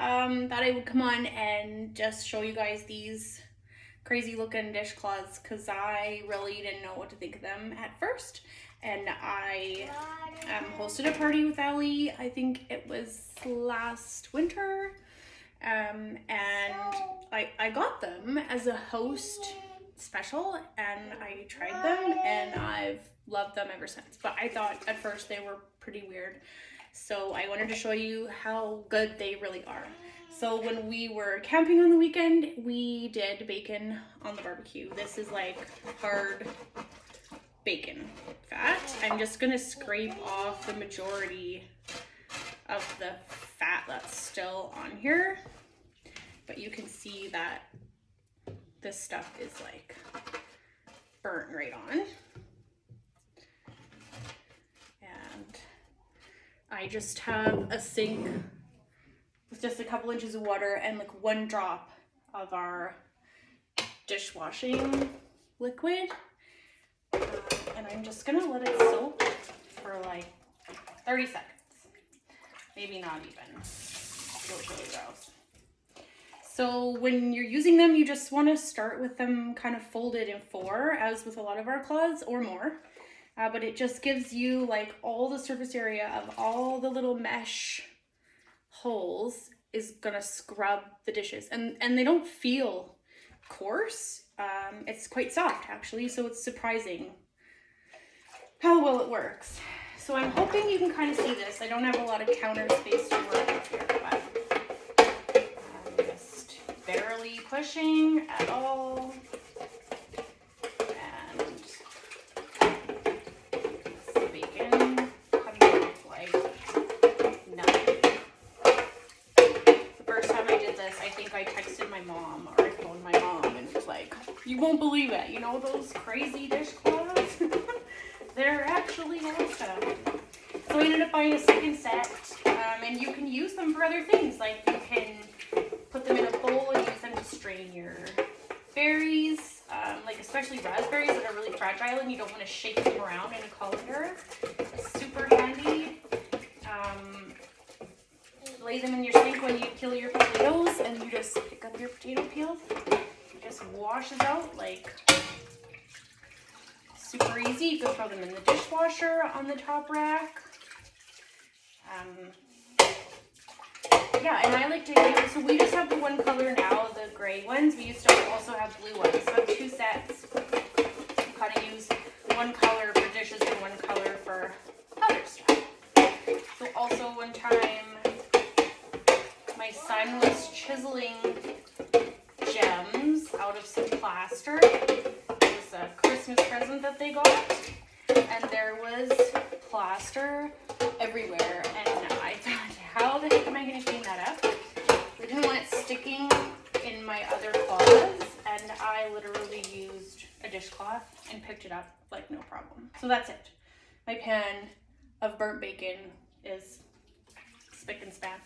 thought I would come on and just show you guys these crazy looking dishcloths because I really didn't know what to think of them at first. And I hosted a party with Ellie, I think it was last winter, and I got them as a host special, and I tried them and I've loved them ever since. But I thought at first they were pretty weird, so I wanted to show you how good they really are. So when we were camping on the weekend, we did bacon on the barbecue. This is like hard bacon fat. I'm just gonna scrape off the majority of the fat that's still on here, but you can see that this stuff is like burnt right on. And I just have a sink with just a couple inches of water and like 1 drop of our dishwashing liquid. And I'm just gonna let it soak for like 30 seconds. Maybe not even. It feels really gross. So when you're using them, you just want to start with them kind of folded in 4, as with a lot of our cloths, or more. But it just gives you like all the surface area of all the little mesh holes is gonna scrub the dishes, and they don't feel coarse. It's quite soft actually, so it's surprising how well it works. So I'm hoping you can kind of see this. I don't have a lot of counter space to work with here, but I'm just barely pushing at all. And this bacon coming off like nothing. The first time I did this, I think I texted my mom, or I phoned my mom and was like, "You won't believe it, you know those crazy dishcloths?" They're actually awesome. So I ended up buying a second set, and you can use them for other things. Like you can put them in a bowl and use them to strain your berries, like especially raspberries that are really fragile and you don't want to shake them around in a colander. It's super handy. Lay them in your sink when you peel your potatoes, and you just pick up your potato peels. It just washes out like super easy. You can throw them in the dishwasher on the top rack. Yeah, and I like to use, so we just have the 1 color now, the gray ones. We used to also have blue ones. So I have 2 sets. So kind of use 1 color for dishes and 1 color for other stuff. So also one time, my son was chiseling gems out of some plaster. A Christmas present that they got, and there was plaster everywhere, and I thought, how the heck am I going to clean that up? I didn't want it sticking in my other cloths, and I literally used a dishcloth and picked it up like no problem. So that's it. My pan of burnt bacon is spick and span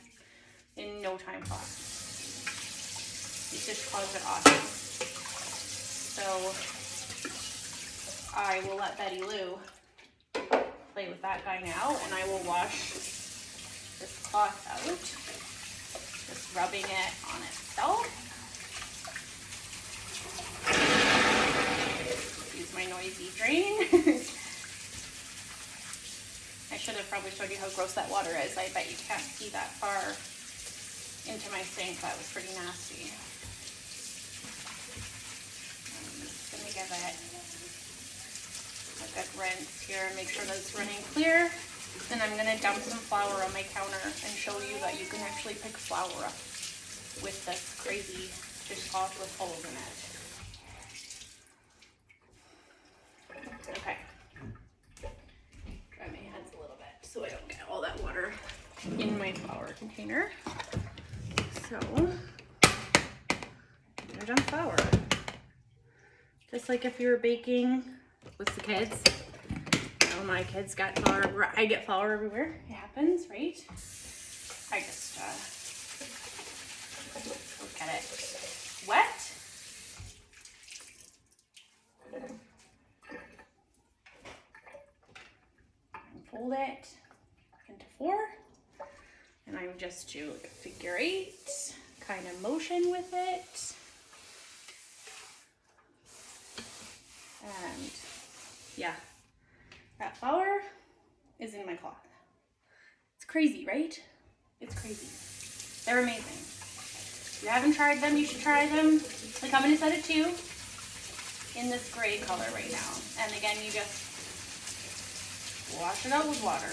in no time flat. These dishcloths are awesome. So I will let Betty Lou play with that guy now, and I will wash this cloth out, just rubbing it on itself. Use my noisy drain. I should have probably showed you how gross that water is. I bet you can't see that far into my sink. That was pretty nasty. I'm just gonna give it a good rinse here, make sure that it's running clear. Then I'm gonna dump some flour on my counter and show you that you can actually pick flour up with this crazy dishcloth with holes in it. Okay. Dry my hands a little bit so I don't get all that water in my flour container. So, I've done flour. Just like if you were baking with the kids. You know, my kids got flour. I get flour everywhere. It happens, right? I just get it wet. And fold it into 4. And I'm just just do like a figure 8 kind of motion with it. And yeah, that flower is in my cloth. It's crazy, right? It's crazy. They're amazing. If you haven't tried them, you should try them. They come in a set of 2 in this gray color right now. And again, you just wash it out with water.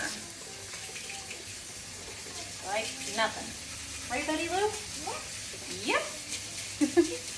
Like nothing. Right, Betty Lou? Yeah. Yep.